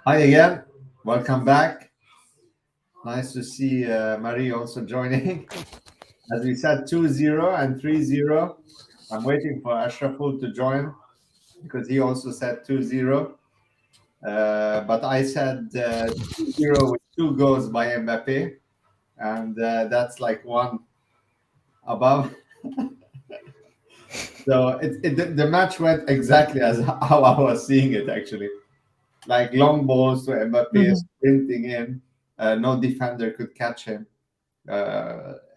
Hi again. Welcome back. Nice to see Marie also joining. As we said, 2-0 and 3-0. I'm waiting for Ashraful to join because he also said 2-0. But I said 2-0 with two goals by Mbappe. And that's like one above. So the match went exactly as how I was seeing it, actually. Like long balls to Mbappe, Mhm. sprinting in. No defender could catch him.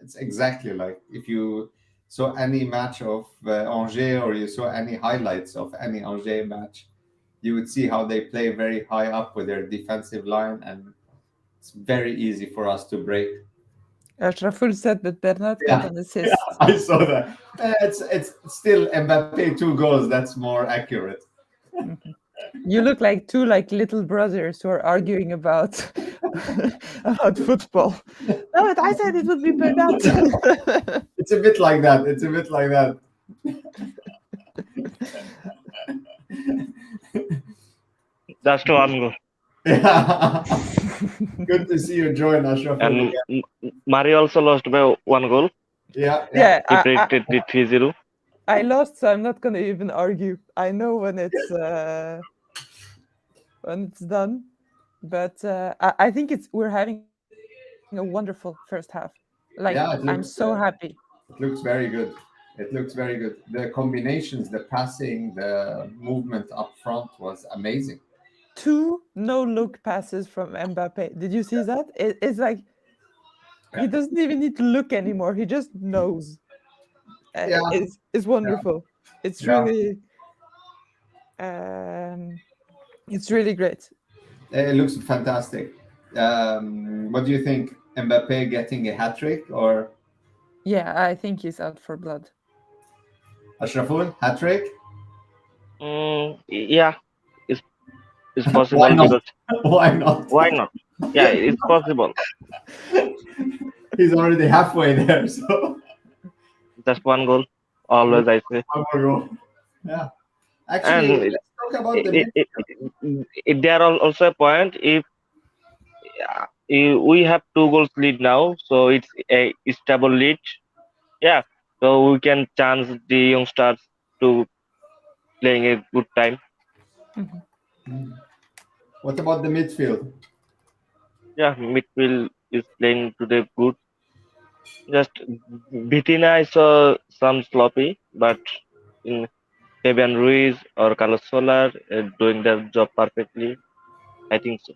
It's exactly like if you saw any match of Angers or you saw any highlights of any Angers match, you would see how they play very high up with their defensive line, and it's very easy for us to break. Ashraful said that Bernat got Yeah, an yeah, assist. I saw that. It's still Mbappe two goals. That's more accurate. Mhm. You look like two little brothers who are arguing about about football. No, but I said it would be Bernat. It's a bit like that. It's a bit like that. Just one goal. Yeah. Good to see you join Ashraful And again. Mari also lost by one goal. Yeah, yeah. Yeah, He predicted it 3-0. I lost, so I'm not gonna even argue. I know when it's done, but I think we're having a wonderful first half. Like I'm Yeah, so happy. it looks very good. It looks very good. The combinations, the passing, the movement up front was amazing. Two no look passes from Mbappe. Did you see that? It's like he Yeah, doesn't even need to look anymore. He just knows. yeah, It's wonderful. It's yeah. really um, it's really great. It looks fantastic. What do you think? Mbappe getting a hat trick or Yeah, I think he's out for blood. Ashraful hat trick? Yeah, it's, it's Why possible not? because Why not? why not? Yeah, it's possible. He's already halfway there, so Just one goal. Always I say. one more goal. Yeah. Actually, And let's talk about the it, it, midfield. there are also a point if we have two goals lead now, so it's a stable lead. Yeah, so we can chance the youngsters to playing a good time. Mhm. What about the midfield? Yeah, midfield is playing today good. Just Vitina I saw some sloppy, but in Fabian Ruiz or Carlos Solar doing their job perfectly. I think so.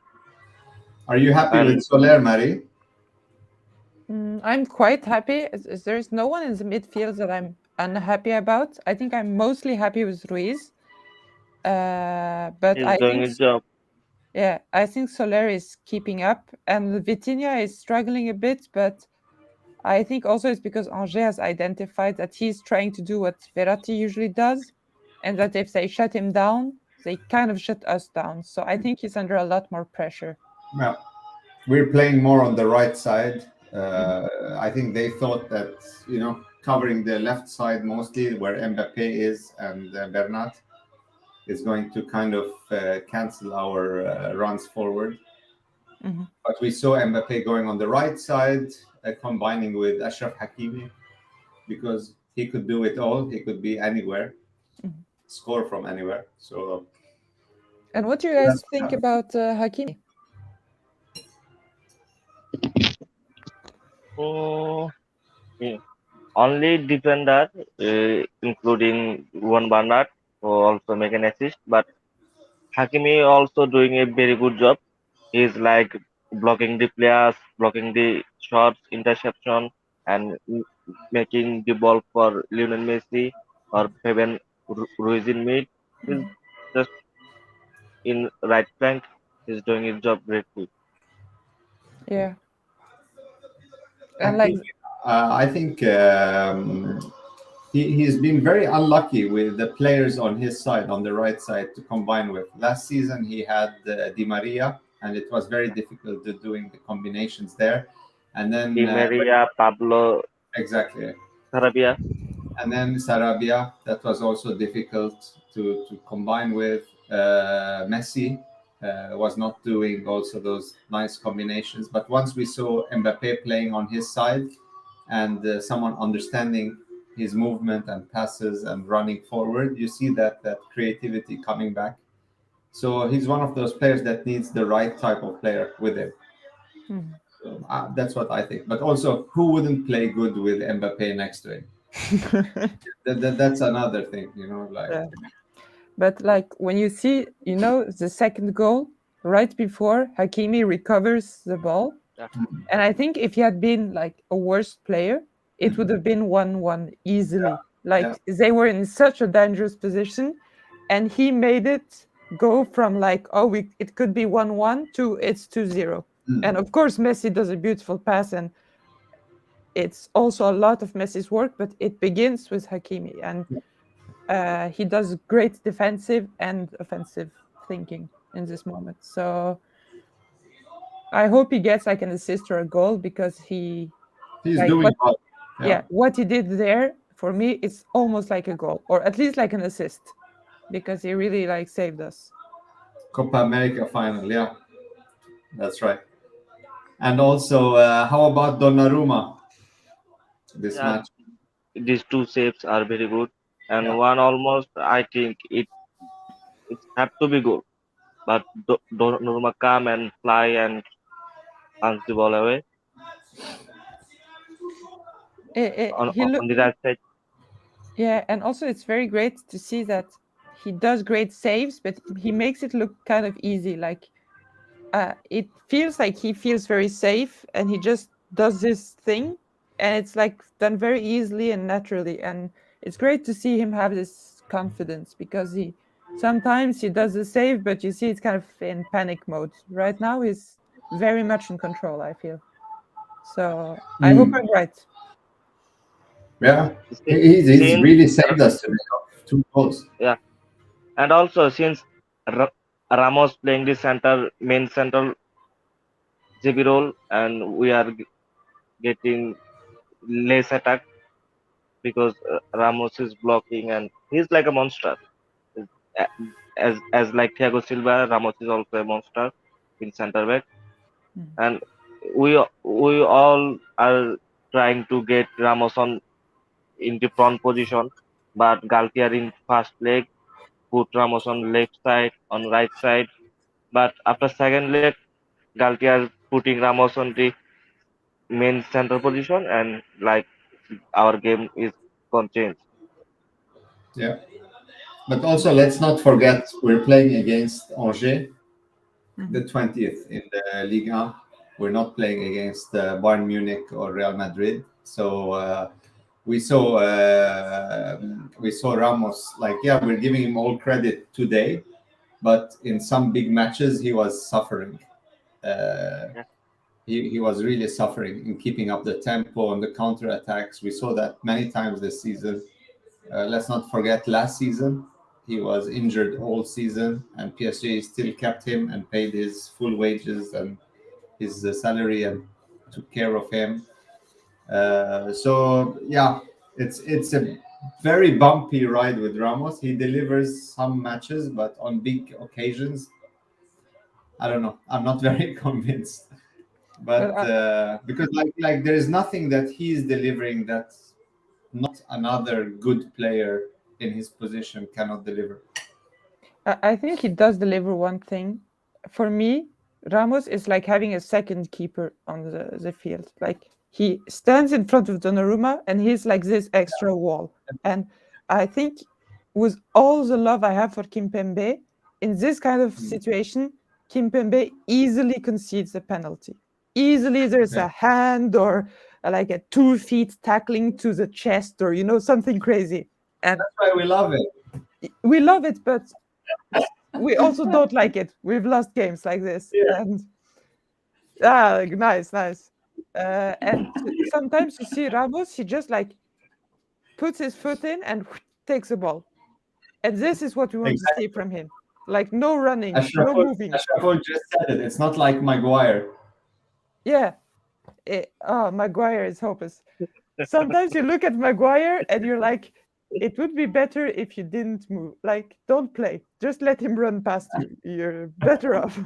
Are you happy with And Soler, Mari? I'm quite happy. There's no one in the midfield that I'm unhappy about. I think I'm mostly happy with Ruiz. But he's I doing think, his job. yeah, I think Soler is keeping up, and Vitinha is struggling a bit. But I think also it's because Angers has identified that he's trying to do what Verratti usually does, and that if they shut him down, they kind of shut us down. So I think he's under a lot more pressure. Well, we're playing more on the right side. Mhm. I think they thought that covering the left side mostly where Mbappe is and Bernat is going to kind of cancel our runs forward. Mhm. But we saw Mbappe going on the right side, combining with Ashraf Hakimi because he could do it all. He could be anywhere, Mhm. score from anywhere. So And what do you that's guys what think happened. about Hakimi? Oh, yeah. Only defender, including Juan Bernat, who also make an assist. But Hakimi also doing a very good job. He's like blocking the players, blocking the shots, interception, and making the ball for Lionel Messi or Fabian Ruiz in mid. He's just in right flank. He's doing his job greatly. Yeah, and like, I think he's been very unlucky with the players on his side, on the right side, to combine with. Last season, he had Di Maria, and it was very difficult to doing the combinations there. And Di then, Maria, Pablo exactly. Sarabia. And then Sarabia, that was also difficult to combine with Messi. was not doing also those nice combinations. But once we saw Mbappe playing on his side and someone understanding his movement and passes and running forward, you see that creativity coming back. So he's one of those players that needs the right type of player with him. Mhm. So, that's what I think. But also, who wouldn't play good with Mbappe next to him? That's another thing, like. Yeah. But like when you see, the second goal right before Hakimi recovers the ball, Yeah. and I think if he had been like a worse player, it would have been 1-1 easily. Yeah. Like they were in such a dangerous position, and he made it go from like, oh, it could be 1-1 to it's 2-0. And of course, Messi does a beautiful pass, and it's also a lot of Messi's work, but it begins with Hakimi, and he does great defensive and offensive thinking in this moment. So I hope he gets like an assist or a goal, because He's like doing well. what he did there for me is almost like a goal, or at least like an assist, because he really like saved us. Copa America final, yeah, that's right. And also, how about Donnarumma this Yeah, match? these two saves are very good, Yeah. and one almost I think it had to be good, but Donnarumma come and fly and punch the ball away He look on the right side. Yeah, and also it's very great to see that he does great saves, but he makes it look kind of easy. Like it feels like he feels very safe, and he just does this thing, and it's like done very easily and naturally. And it's great to see him have this confidence, because he sometimes he does the save, but you see it's kind of in panic mode. Right now, he's very much in control, I feel. So I hope I'm right. Yeah, Si- he's Since really saved us today. 2 goals. yeah, and also since Ramos playing the main center JB role, and we are getting less attack because Ramos is blocking and he's like a monster. A- As like Thiago Silva, Ramos is also a monster in center back, Mm. and we all are trying to get Ramos on in the front position, but Galtier in first leg put Ramos on left side, on right side, but after second leg, Galtier putting Ramos on the main center position, and like our game is gonna change. Yeah, but also let's not forget we're playing against Angers, the Mhm. 20th in the Ligue 1. We're not playing against Bayern Munich or Real Madrid. So we saw Ramos, like, yeah, we're giving him all credit today, but in some big matches he was suffering. Uh, Yeah, he was really suffering in keeping up the tempo and the counter attacks. We saw that many times this season. Let's not forget last season, he was injured all season, and PSG still kept him and paid his full wages and his salary and took care of him. So yeah, it's a very bumpy ride with Ramos. He delivers some matches, but on big occasions, I don't know. I'm not very convinced. But But because like there is nothing that he's delivering that not another good player in his position cannot deliver. I think he does deliver one thing. For me, Ramos is like having a second keeper on the field. Like he stands in front of Donnarumma, and he's like this extra wall. And I think with all the love I have for Kimpembe, in this kind of situation, Kimpembe easily concedes a penalty. Easily there's Yeah. a hand, or like a 2 feet tackling to the chest, or something crazy. And That's why we love it. we love it, but we also don't like it. We've lost games like this, Yeah. and nice, nice. And sometimes you see Ramos, he just like puts his foot in and takes the ball, and this is what we want to see Exactly. from him. Like no running, no Ashraful, moving. Ashraful just said it. It's not like Maguire. Yeah. Maguire is hopeless. Sometimes you look at Maguire and you're like, it would be better if you didn't move. Like, don't play. Just let him run past you. You're better off.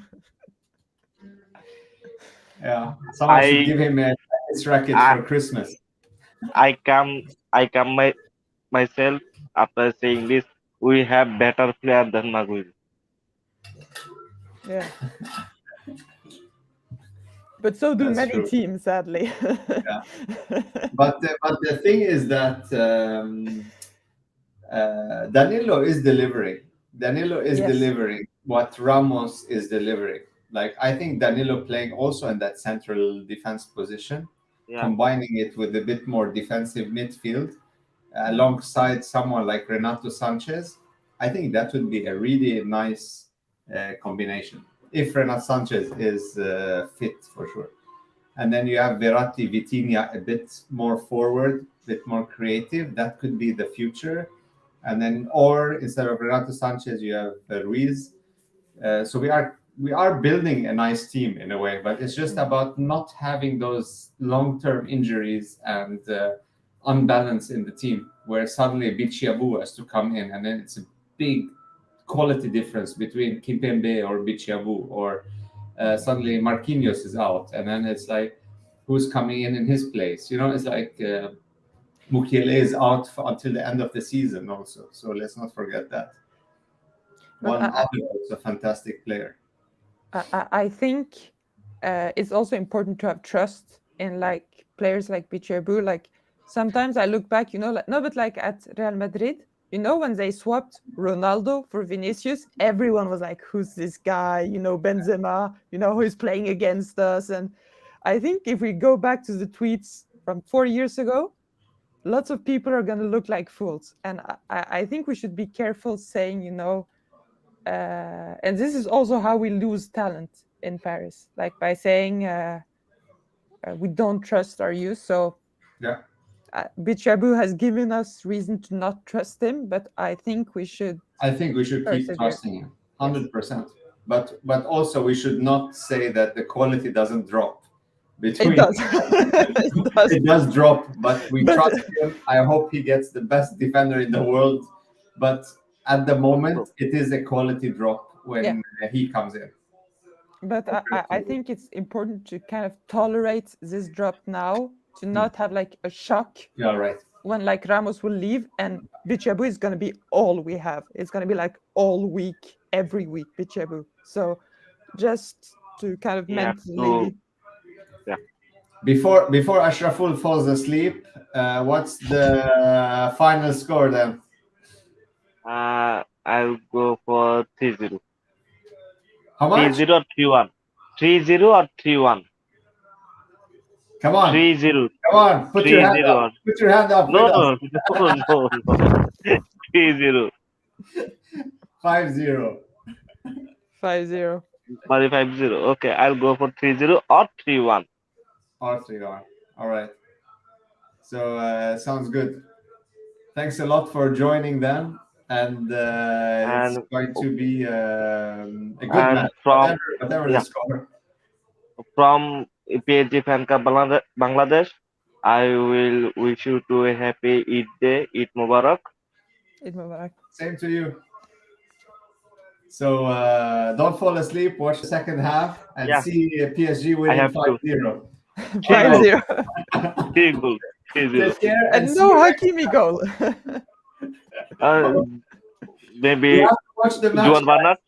Yeah, someone should give I him a tennis racket I for Christmas. I come myself after saying this. We have better player than Maguire. Yeah. But so do That's many true. teams, sadly. Yeah. But the thing is that Danilo is delivering. Danilo is Yes. delivering what Ramos is delivering. Like, I think Danilo playing also in that central defense position, Yeah, combining it with a bit more defensive midfield alongside someone like Renato Sanchez. I think that would be a really nice combination if Renato Sanchez is fit for sure. And then you have Verratti, Vitinha a bit more forward, a bit more creative. That could be the future. And then, or instead of Renato Sanchez, you have Ruiz. So we are building a nice team in a way, but it's just about not having those long-term injuries and unbalance in the team, where suddenly Bichiabu has to come in, and then it's a big quality difference between Kimpembe or Bichiabu, or suddenly Marquinhos is out, and then it's like, who's coming in his place? You know, it's like Mukiele is out until the end of the season also. So let's not forget that. But One other also fantastic player. I think it's also important to have trust in like players like Bichiabu. Like sometimes I look back, like no, but like at Real Madrid, when they swapped Ronaldo for Vinicius, everyone was like, "Who's this guy?" Benzema. Who is playing against us? And I think if we go back to the tweets from 4 years ago, lots of people are going to look like fools. And I think we should be careful saying, and this is also how we lose talent in Paris, like by saying we don't trust our youth. So Yeah, Bichabu has given us reason to not trust him, but I think we should keep persevere. trusting him 100%. But also we should not say that the quality doesn't drop between. It does. It does. It does drop, but we trust him. I hope he gets the best defender in the world. But at the moment, it is a quality drop when he comes in. But I think it's important to kind of tolerate this drop now, to not have like a shock. Yeah, right. When like Ramos will leave and Bichabu is going to be all we have. It's going to be like all week, every week, Bichabu. So just to kind of mentally. Before Ashraful falls asleep, what's the final score then? I'll go for 3-0. How much? 3-0 or 3-1. 3-0 or 3-1. Come on. 3-0. Come on. Put your hand up. Put your hand up. No. 3-0. 5-0. 5-0. 5-0. Okay, I'll go for 3-0 or 3-1. Or 3-1. All right. So sounds good. Thanks a lot for joining them. And it's going to be a good match, whatever the score. From PSG Fan Club Bangladesh, I will wish you to a happy Eid Day, Eid Mubarak. Eid Mubarak. Same to you. So don't fall asleep. Watch the second half and see PSG winning 5-0. 5-0. 3-0. And no Hakimi goal. Maybe we have to watch the match. Juan Bernat.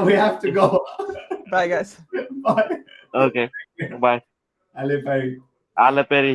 We have to go. Bye, guys. Bye. Okay. Bye. Ale Peri. Ale Peri.